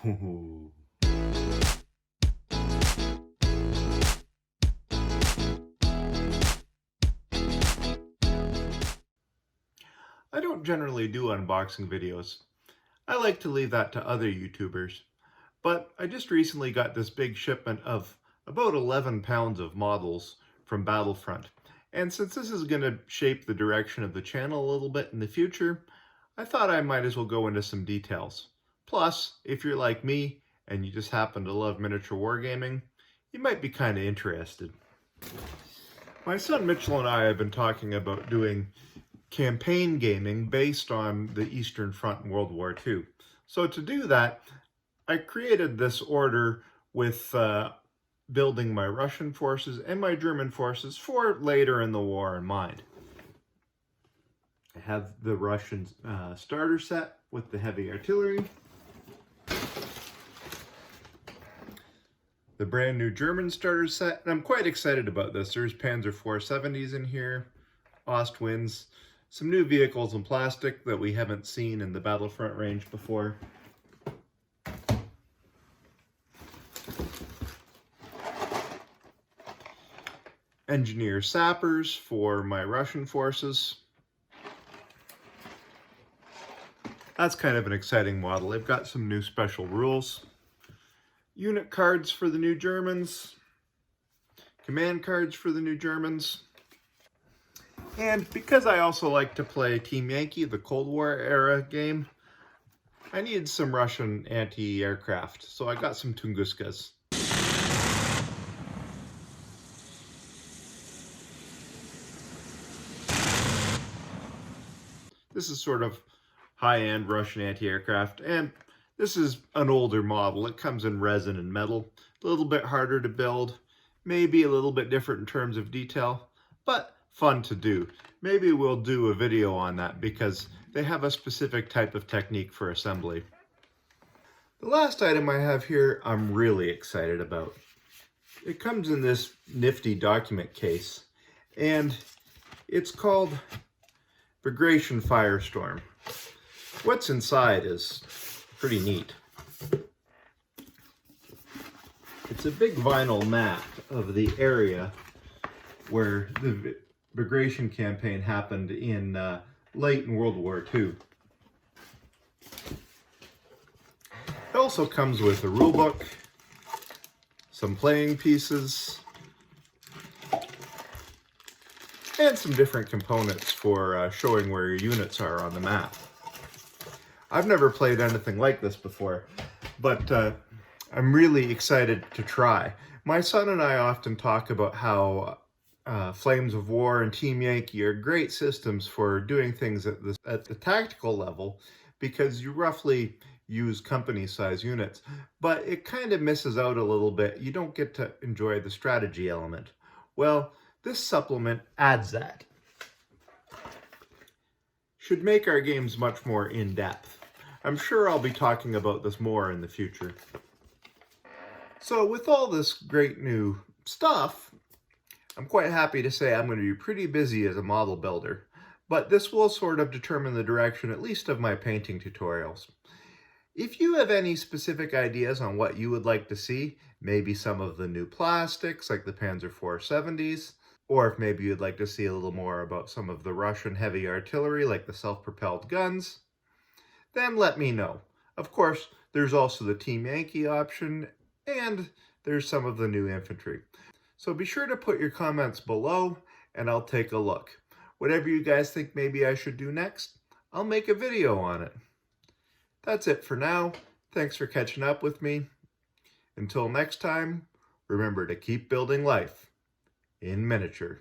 Ooh. I don't generally do unboxing videos. I like to leave that to other YouTubers. But I just recently got this big shipment of about 11 pounds of models from Battlefront. And since this is going to shape the direction of the channel a little bit in the future, I thought I might as well go into some details. Plus, if you're like me and you just happen to love miniature wargaming, you might be kind of interested. My son Mitchell and I have been talking about doing campaign gaming based on the Eastern Front in World War II. So to do that, I created this order with building my Russian forces and my German forces for later in the war in mind. I have the Russian starter set with the heavy artillery, the brand new German starter set, and I'm quite excited about this. There's Panzer 470s in here, Ostwinds, some new vehicles in plastic that we haven't seen in the Battlefront range before. Engineer Sappers for my Russian forces. That's kind of an exciting model. They've got some new special rules. Unit cards for the new Germans. Command cards for the new Germans. And because I also like to play Team Yankee, the Cold War era game, I needed some Russian anti-aircraft, so I got some Tunguskas. This is sort of high-end Russian anti-aircraft, and this is an older model. It comes in resin and metal, a little bit harder to build, maybe a little bit different in terms of detail, but fun to do. Maybe we'll do a video on that because they have a specific type of technique for assembly. The last item I have here I'm really excited about. It comes in this nifty document case, and it's called Bagration Firestorm. What's inside is pretty neat. It's a big vinyl map of the area where the Bagration campaign happened in late in World War II. It also comes with a rule book, some playing pieces, and some different components for showing where your units are on the map. I've never played anything like this before, but I'm really excited to try. My son and I often talk about how Flames of War and Team Yankee are great systems for doing things at the tactical level because you roughly use company-size units, but it kind of misses out a little bit. You don't get to enjoy the strategy element. Well, this supplement adds that. Should make our games much more in-depth. I'm sure I'll be talking about this more in the future. So with all this great new stuff, I'm quite happy to say I'm going to be pretty busy as a model builder, but this will sort of determine the direction at least of my painting tutorials. If you have any specific ideas on what you would like to see, maybe some of the new plastics like the Panzer 470s, or if maybe you'd like to see a little more about some of the Russian heavy artillery like the self-propelled guns, then let me know. Of course, there's also the Team Yankee option, and there's some of the new infantry. So be sure to put your comments below, and I'll take a look. Whatever you guys think maybe I should do next, I'll make a video on it. That's it for now. Thanks for catching up with me. Until next time, remember to keep building life in miniature.